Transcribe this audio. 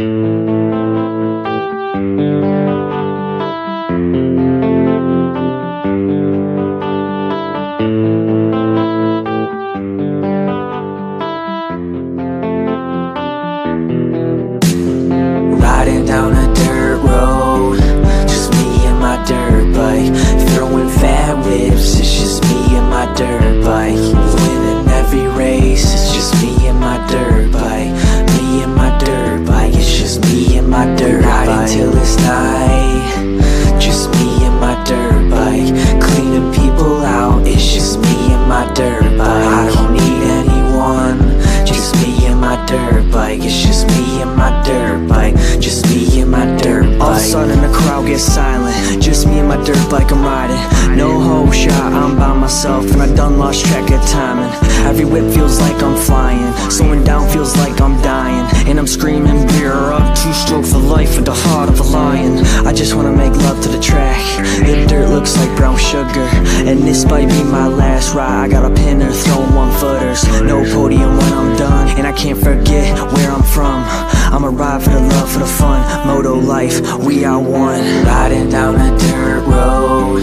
Riding down a dirt road, just me and my dirt bike. Throwing fat whips, it's just me and my dirt bike. Winning every race, it's just me and my dirt bike. Me and my dirt bike, it's just me and my dirt bike. Riding till it's night, just me and my dirt bike. Cleaning people out, it's just me and my dirt bike. I don't need anyone, just me and my dirt bike. It's just me and my dirt bike, just me and my dirt bike. All of a sudden the crowd gets silent, just me and my dirt bike I'm riding. No hope shot, I'm by myself and I done lost track of timing. Every whip feels like I'm flying, slowing down feels like I'm dying. And I'm screaming beer up, two-stroke for life with the heart of a lion. I just wanna make love to the track, the dirt looks like brown sugar. And this might be my last ride, I got a pinner throwing one-footers. No podium when I'm done, and I can't forget where I'm from. I'ma ride for the love, for the fun, moto life, we are one. Riding down a dirt road,